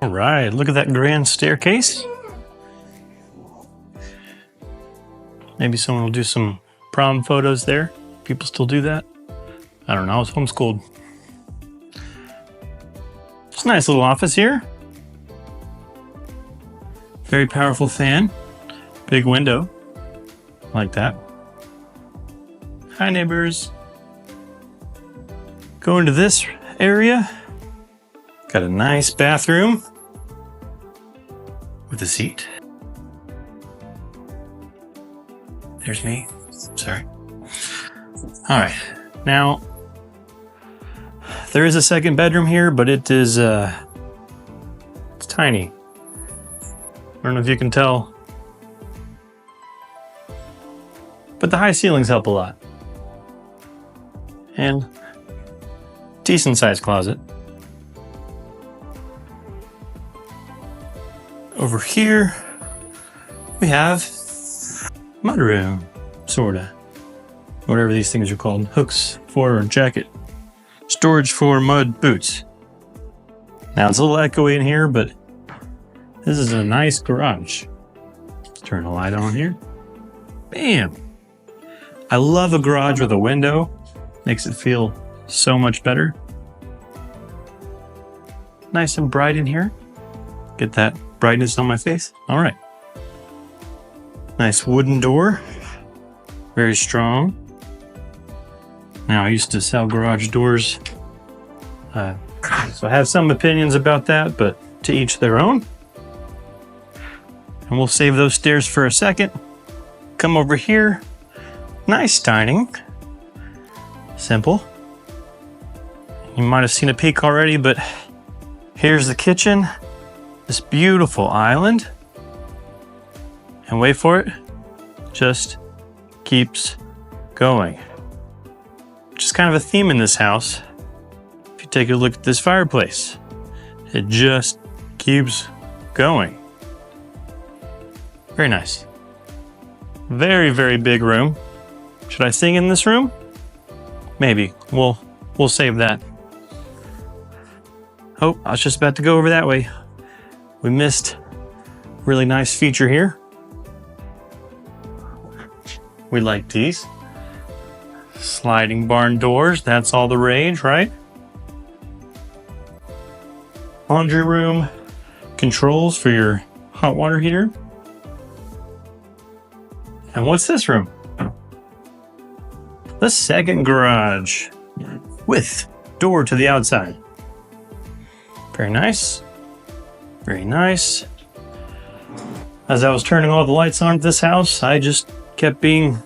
All right, look at that grand staircase. Maybe someone will do some prom photos there. People still do that? I don't know, I was homeschooled. It's a nice little office here. Very powerful fan. Big window. Like that. Hi, neighbors. Go into this area. Got a nice bathroom with a seat. There's me. Sorry. All right. Now, there is a second bedroom here, but it is it's tiny. I don't know if you can tell, but the high ceilings help a lot. And decent sized closet. Over here, we have mudroom, sorta. Whatever these things are called. Hooks for a jacket. Storage for mud boots. Now it's a little echoey in here, but this is a nice garage. Let's turn the light on here. Bam! I love a garage with a window. Makes it feel so much better. Nice and bright in here. Get that brightness on my face. All right. Nice wooden door. Very strong. Now, I used to sell garage doors, so I have some opinions about that, but to each their own. And we'll save those stairs for a second. Come over here. Nice dining. Simple. You might have seen a peek already, but here's the kitchen. This beautiful island. And wait for it. Just keeps going. Which is kind of a theme in this house. If you take a look at this fireplace, it just keeps going. Very nice. Very, very big room. Should I sing in this room? Maybe. We'll save that. Oh, I was just about to go over that way. We missed a really nice feature here. We like these. Sliding barn doors, that's all the rage, right? Laundry room, controls for your hot water heater. And what's this room? The second garage with door to the outside. Very nice. Very nice. As I was turning all the lights on at this house, I just kept being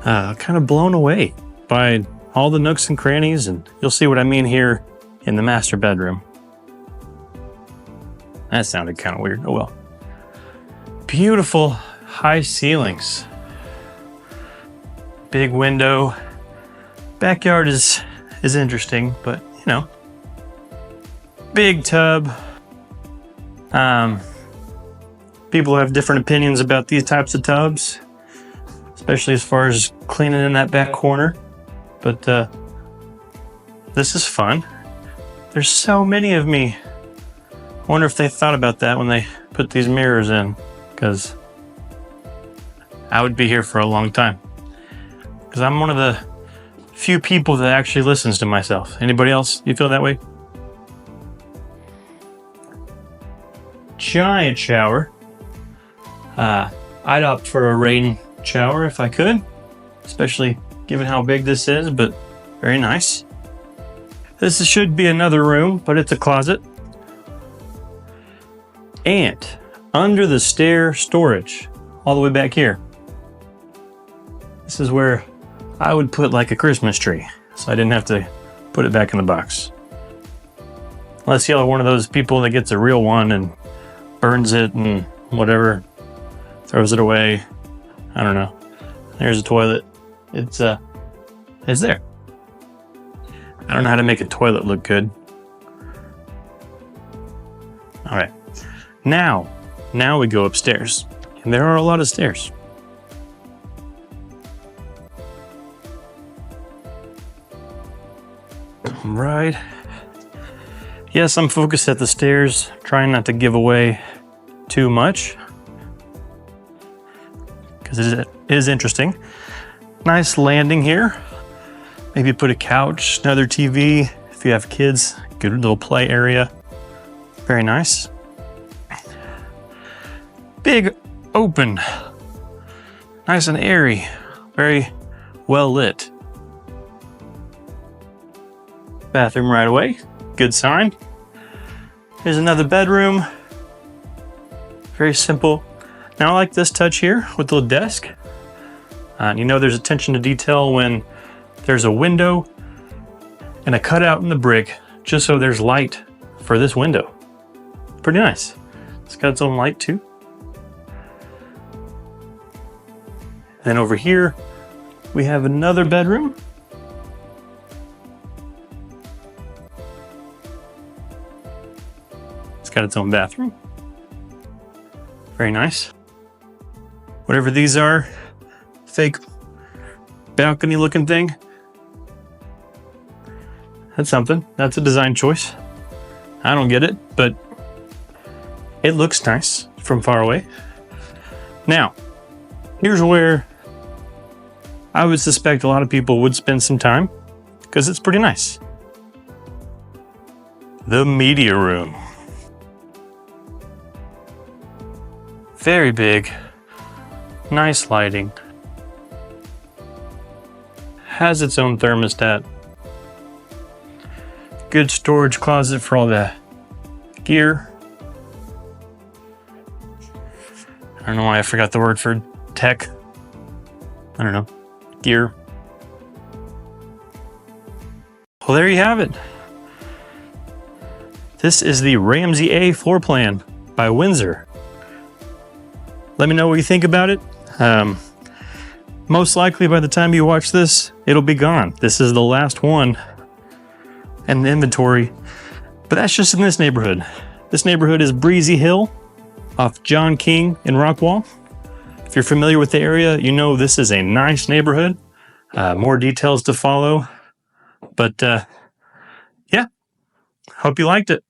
kind of blown away by all the nooks and crannies, and you'll see what I mean here in the master bedroom. That sounded kind of weird. Oh well. Beautiful high ceilings. Big window. Backyard is interesting, but you know. Big tub. People have different opinions about these types of tubs, especially as far as cleaning in that back corner. But this is fun. There's so many of me. I wonder if they thought about that when they put these mirrors in, because I would be here for a long time. Because I'm one of the few people that actually listens to myself. Anybody else? You feel that way? Giant shower. I'd opt for a rain shower if I could, especially given how big this is, but very nice. This should be another room, but it's a closet. And under the stair storage, all the way back here. This is where I would put like a Christmas tree, so I didn't have to put it back in the box. Unless you're one of those people that gets a real one and burns it and whatever, throws it away. I don't know. There's a toilet. It's there. I don't know how to make a toilet look good. All right. Now we go upstairs. And there are a lot of stairs. Right. Yes, I'm focused at the stairs, trying not to give away too much, because it is interesting. Nice landing here. Maybe put a couch, another TV. If you have kids, good little play area. Very nice. Big open. Nice and airy. Very well lit. Bathroom right away. Good sign. Here's another bedroom. Very simple. Now I like this touch here with the little desk. You know there's attention to detail when there's a window and a cutout in the brick, just so there's light for this window. Pretty nice. It's got its own light too. Then over here, we have another bedroom. It's got its own bathroom. Very nice. Whatever these are, fake balcony looking thing. That's something. That's a design choice. I don't get it, but it looks nice from far away. Now, here's where I would suspect a lot of people would spend some time, because it's pretty nice. The media room. Very big, nice lighting. Has its own thermostat. Good storage closet for all the gear. I don't know why I forgot the word for tech. I don't know. Gear. Well, there you have it. This is the Ramsey A floor plan by Windsor. Let me know what you think about it. Most likely by the time you watch this, it'll be gone. This is the last one in the inventory, but that's just in this neighborhood. This neighborhood is Breezy Hill off John King in Rockwall. If you're familiar with the area, you know this is a nice neighborhood. More details to follow, but yeah, hope you liked it.